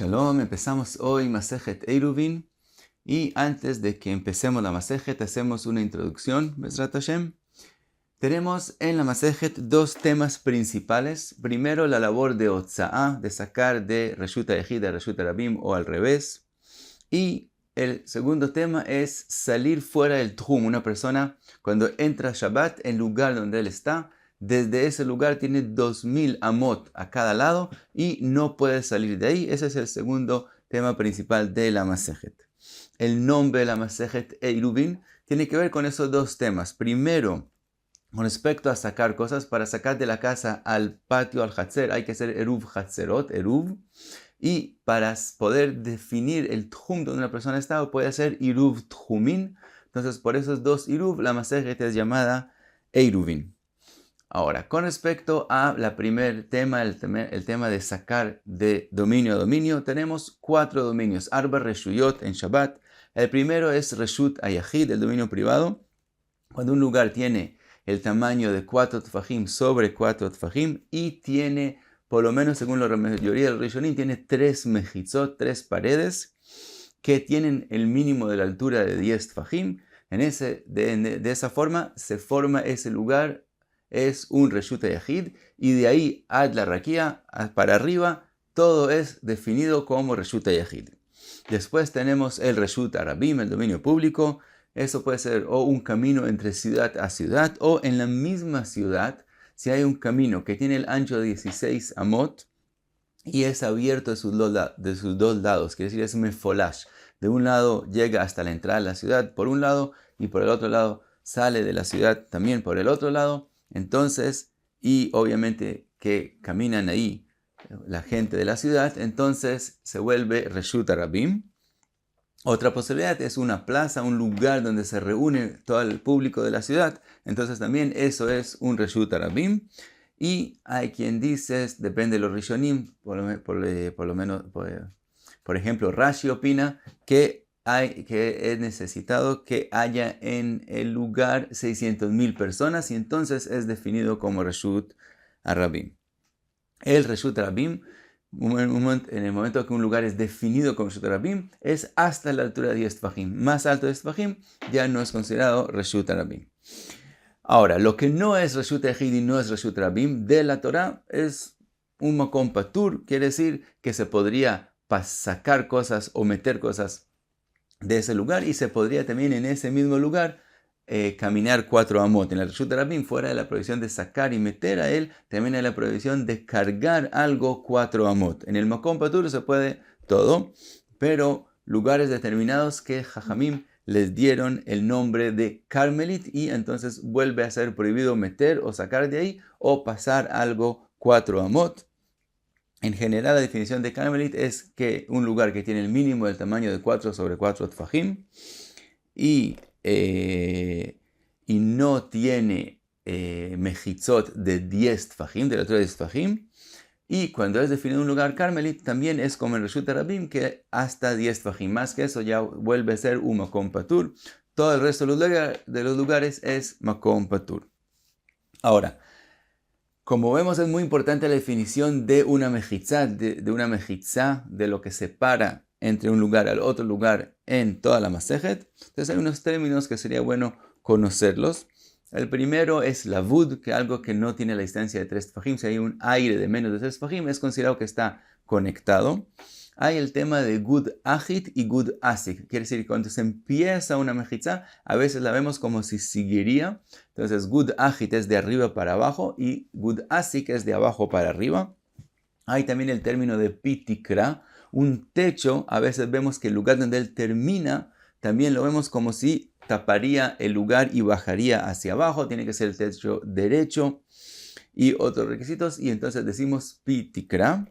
Shalom, empezamos hoy Masejet Eruvin y antes de que empecemos la Masejet hacemos una introducción, Bezrat Hashem. Tenemos en la Masejet dos temas principales. Primero, la labor de Otza'ah, de sacar de Reshut HaYachid a Reshut HaRabim o al revés. Y el segundo tema es salir fuera del Tchum. Una persona cuando entra Shabbat en lugar donde él está, desde ese lugar tiene 2000 amot a cada lado y no puede salir de ahí. Ese es el segundo tema principal de la Masejet. El nombre de la Masejet Eruvin tiene que ver con esos dos temas. Primero, con respecto a sacar cosas, para sacar de la casa al patio, al Hatzer, hay que hacer Eruv Hatzerot, Eruv. Y para poder definir el Tchum donde una persona está, puede hacer Iruv Tchumin. Entonces, por esos dos Iruv, la Masejet es llamada Eruvin. Ahora, con respecto a la primer tema, el tema de sacar de dominio a dominio, tenemos 4 dominios, Arba Reshuyot en Shabbat. El primero es Reshut HaYachid, el dominio privado. Cuando un lugar tiene el tamaño de 4 tfajim sobre 4 tfajim y tiene, por lo menos según la mayoría del Rishonim, tiene 3 mejitzot, 3 paredes que tienen el mínimo de la altura de 10 tfajim. De esa forma se forma ese lugar, es un Reshut HaYachid, y de ahí ad la raquía, para arriba, todo es definido como Reshut HaYachid. Después tenemos el Reshut HaRabim, el dominio público. Eso puede ser o un camino entre ciudad a ciudad, o en la misma ciudad, si hay un camino que tiene el ancho de 16 amot, y es abierto de sus dos lados, quiere decir es mefolash. De un lado llega hasta la entrada de la ciudad por un lado, y por el otro lado sale de la ciudad también por el otro lado. Entonces, y obviamente que caminan ahí la gente de la ciudad, entonces se vuelve Reshut HaRabim. Otra posibilidad es una plaza, un lugar donde se reúne todo el público de la ciudad. Entonces también eso es un Reshut HaRabim. Y hay quien dice, depende de los Rishonim, por ejemplo, Rashi opina que es necesitado que haya en el lugar 600,000 personas y entonces es definido como Reshut HaRabim. El Reshut HaRabim, en el momento que un lugar es definido como Reshut HaRabim, es hasta la altura de 10 tfajim. Más alto de 10 tfajim ya no es considerado Reshut HaRabim. Ahora, lo que no es Reshut HaYachid y no es Reshut HaRabim de la Torah es un Makom Patur, quiere decir que se podría sacar cosas o meter cosas de ese lugar y se podría también en ese mismo lugar caminar 4 amot. En el Reshut HaRabim, fuera de la prohibición de sacar y meter a él, también hay la prohibición de cargar algo 4 amot. En el Makom Patur se puede todo, pero lugares determinados que Jajamim les dieron el nombre de Carmelit y entonces vuelve a ser prohibido meter o sacar de ahí o pasar algo 4 amot. En general, la definición de Carmelit es que un lugar que tiene el mínimo del tamaño de 4 sobre 4 tfajim y no tiene mejitzot de 10 tfajim, de la altura de 10 tfajim. Y cuando es definido un lugar Carmelit, también es como en Reshut HaRabim, que hasta 10 tfajim. Más que eso ya vuelve a ser un Makom Patur. Todo el resto de los lugares es Makom Patur. Ahora, como vemos, es muy importante la definición de una mejitzá, de lo que separa entre un lugar al otro lugar en toda la Masejet. Entonces hay unos términos que sería bueno conocerlos. El primero es lavud, que es algo que no tiene la distancia de 3 tfajim. Si hay un aire de menos de 3 tfajim, es considerado que está conectado. Hay el tema de gud ajit y gud asik. Quiere decir que cuando se empieza una mejitzá, a veces la vemos como si seguiría. Entonces gud ajit es de arriba para abajo y gud asik es de abajo para arriba. Hay también el término de pitikra, un techo. A veces vemos que el lugar donde él termina, también lo vemos como si taparía el lugar y bajaría hacia abajo. Tiene que ser el techo derecho y otros requisitos. Y entonces decimos pitikra.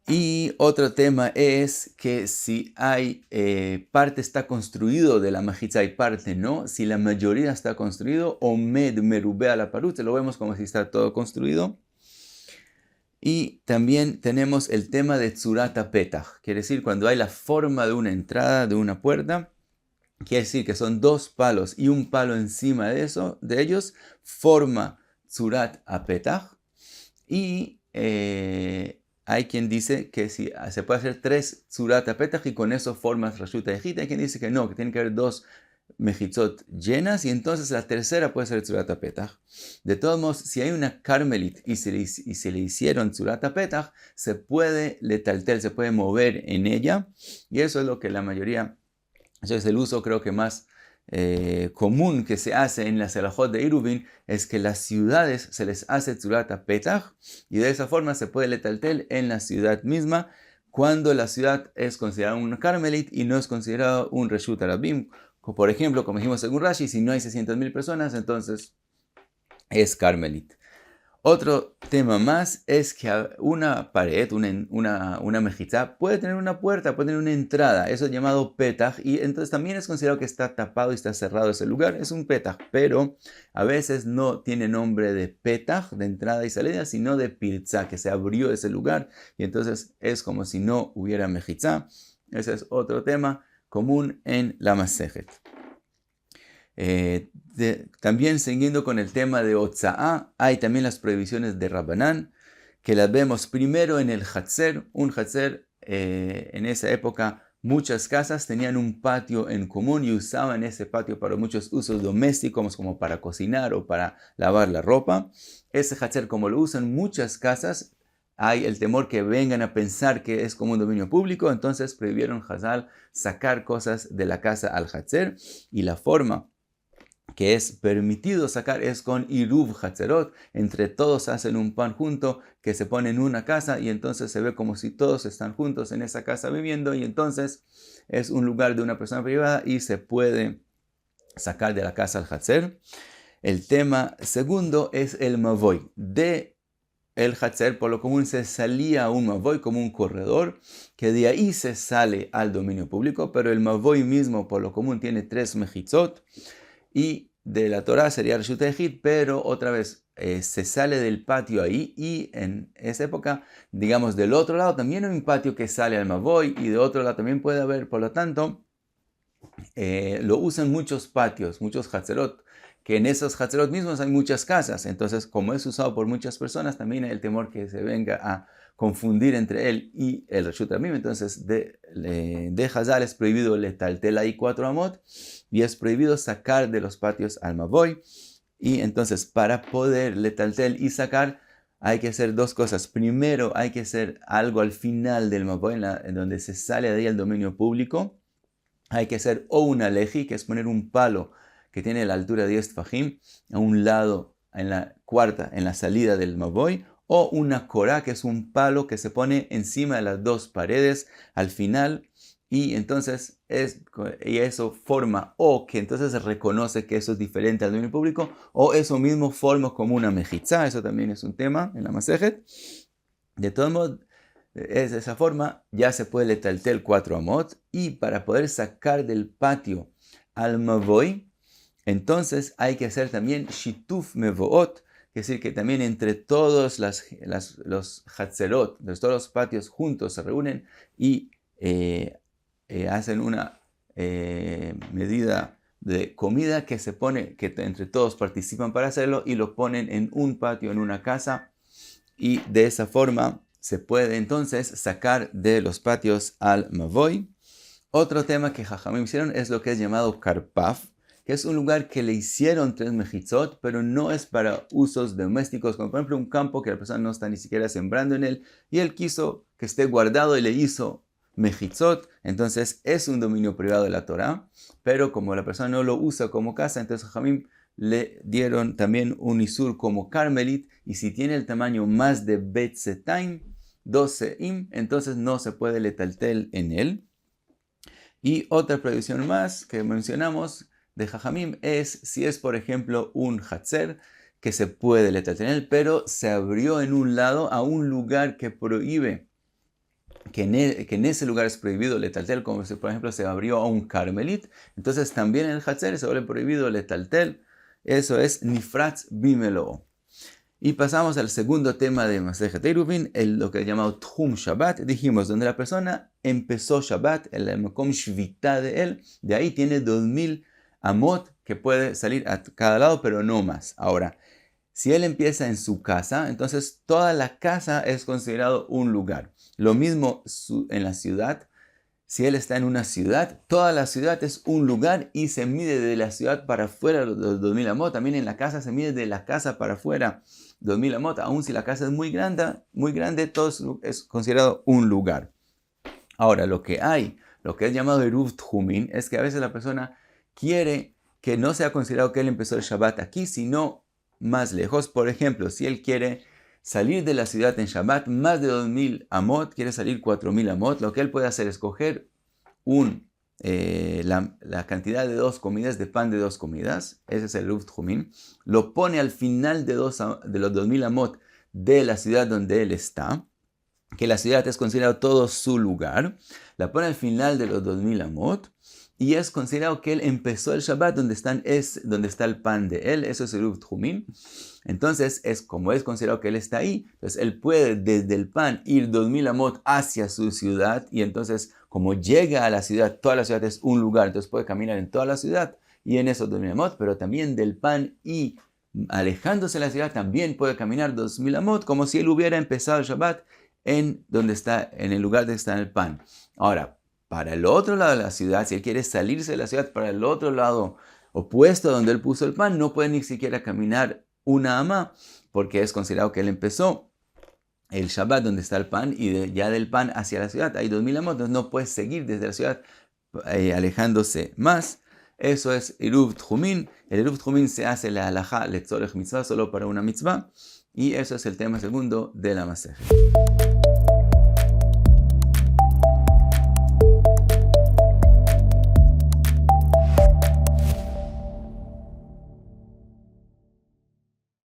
Y otro tema es que si hay parte está construido de la majitza y parte no, si la mayoría está construido, omed merube a la parut, lo vemos como si está todo construido. Y también tenemos el tema de tzurata petach, quiere decir cuando hay la forma de una entrada, de una puerta, quiere decir que son 2 palos y un palo encima de ellos, forma tzurat a petach. Y hay quien dice que si se puede hacer 3 tzurat petach y con eso formas Rashut Hayahid. Hay quien dice que no, que tiene que haber 2 mejitzot llenas y entonces la tercera puede ser tzurat petach. De todos modos, si hay una carmelit y se le hicieron tzurat petach, se puede letaltel, se puede mover en ella, y eso es lo que la mayoría, eso es el uso creo que más común que se hace en las halajot de Eruvin, es que las ciudades se les hace tzurat petach y de esa forma se puede letaltel en la ciudad misma cuando la ciudad es considerada un carmelit y no es considerado un reshut harabim. Por ejemplo, como dijimos según Rashi, si no hay 600,000 personas, entonces es carmelit. Otro tema más es que una pared, una mejizá, puede tener una puerta, puede tener una entrada. Eso es llamado petach y entonces también es considerado que está tapado y está cerrado ese lugar. Es un petach, pero a veces no tiene nombre de petach, de entrada y salida, sino de pirza, que se abrió ese lugar y entonces es como si no hubiera mejizá. Ese es otro tema común en la Masejet. También siguiendo con el tema de Otza'a, hay también las prohibiciones de Rabbanán, que las vemos primero en el Hatzer. Un Hatzer, en esa época, muchas casas tenían un patio en común y usaban ese patio para muchos usos domésticos, como para cocinar o para lavar la ropa. Ese Hatzer, como lo usan muchas casas, hay el temor que vengan a pensar que es como un dominio público, entonces prohibieron Hazal sacar cosas de la casa al Hatzer, y la forma que es permitido sacar es con Iruv Hatzerot. Entre todos hacen un pan junto que se pone en una casa y entonces se ve como si todos están juntos en esa casa viviendo y entonces es un lugar de una persona privada y se puede sacar de la casa al Hatzer. El tema segundo es el Mavoy. De el Hatzer por lo común se salía un Mavoy como un corredor, que de ahí se sale al dominio público, pero el Mavoy mismo por lo común tiene 3 mejitzot. Y de la Torah sería Reshut Hayahid, pero otra vez se sale del patio ahí y en esa época, digamos, del otro lado también hay un patio que sale al Mavoy y de otro lado también puede haber, por lo tanto, lo usan muchos patios, muchos Hatzerot, que en esos Hatzerot mismos hay muchas casas, entonces como es usado por muchas personas, también hay el temor que se venga a confundir entre él y el Reshut Rabim. Entonces de Hazal es prohibido letaltel ahí 4 amot y es prohibido sacar de los patios al Mavoy. Y entonces para poder letaltel y sacar hay que hacer 2 cosas. Primero hay que hacer algo al final del Mavoy, en donde se sale de ahí al dominio público. Hay que hacer o una leji, que es poner un palo que tiene la altura de 10 fajim a un lado, en la cuarta, en la salida del Mavoy, o una korá, que es un palo que se pone encima de las 2 paredes al final, y entonces eso forma, o que entonces se reconoce que eso es diferente al dominio público, o eso mismo forma como una mejizá. Eso también es un tema en la Masejet. De todos modos, de esa forma ya se puede letaltel 4 amot, y para poder sacar del patio al Mavoy, entonces hay que hacer también Shituf Mevoot, es decir, que también entre todos los Hatzerot, todos los patios juntos se reúnen y hacen una medida de comida que se pone, que entre todos participan para hacerlo y lo ponen en un patio, en una casa, y de esa forma se puede entonces sacar de los patios al Mavoy. Otro tema que Jajamim hicieron es lo que es llamado Karpaf, que es un lugar que le hicieron 3 mejitzot, pero no es para usos domésticos, como por ejemplo un campo que la persona no está ni siquiera sembrando en él, y él quiso que esté guardado y le hizo mejitzot. Entonces es un dominio privado de la Torah, pero como la persona no lo usa como casa, entonces Jajamim le dieron también un isur como carmelit, y si tiene el tamaño más de betzetaim, 12 im, entonces no se puede letaltel en él. Y otra prohibición más que mencionamos de Jajamim es si es, por ejemplo, un Hatzer que se puede letaltel en él, pero se abrió en un lado a un lugar que prohíbe, que en ese lugar es prohibido letaltel, como si, por ejemplo, se abrió a un carmelit, entonces también en el Hatzer se vuelve prohibido letaltel. Eso es Nifratz Bimelo. Y pasamos al segundo tema de Masejet Eruvin, lo que es llamado Tchum Shabbat. Dijimos, donde la persona empezó Shabbat, el Makom Shvita de él, de ahí tiene 2000 amot que puede salir a cada lado, pero no más. Ahora, Si él empieza en su casa, entonces toda la casa es considerado un lugar. Lo mismo en la ciudad. Si él está en una ciudad, toda la ciudad es un lugar y se mide de la ciudad para afuera los 2000 amot. También en la casa se mide de la casa para afuera 2000 amot. Aun si la casa es muy grande, todo es considerado un lugar. Ahora, lo que es llamado Eruv Tjumin, es que a veces la persona quiere que no sea considerado que él empezó el Shabbat aquí, sino más lejos. Por ejemplo, si él quiere salir de la ciudad en Shabbat más de 2000 amot, quiere salir 4000 amot, lo que él puede hacer es coger la cantidad de 2 comidas, de pan de 2 comidas, ese es el Eruv Tjumin, lo pone al final de los 2000 amot de la ciudad donde él está, que la ciudad es considerado todo su lugar, la pone al final de los 2000 amot, y es considerado que él empezó el Shabbat donde está el pan de él, eso es el Eruv Tjumin. Entonces, como es considerado que él está ahí, entonces él puede desde el pan ir 2000 amot hacia su ciudad, y entonces como llega a la ciudad, toda la ciudad es un lugar, entonces puede caminar en toda la ciudad y en esos 2000 amot, pero también del pan y alejándose de la ciudad también puede caminar 2000 amot, como si él hubiera empezado el Shabbat en el lugar donde está el pan. Ahora, para el otro lado de la ciudad, si él quiere salirse de la ciudad para el otro lado opuesto a donde él puso el pan, no puede ni siquiera caminar una amá, porque es considerado que él empezó el Shabbat donde está el pan y ya del pan hacia la ciudad hay 2000 amot, entonces no puede seguir desde la ciudad alejándose más. Eso es Eruv Tjumin. El Eruv Tjumin se hace la halajá letzorech mitzvah, solo para una mitzvah, y eso es el tema segundo de la Masechet.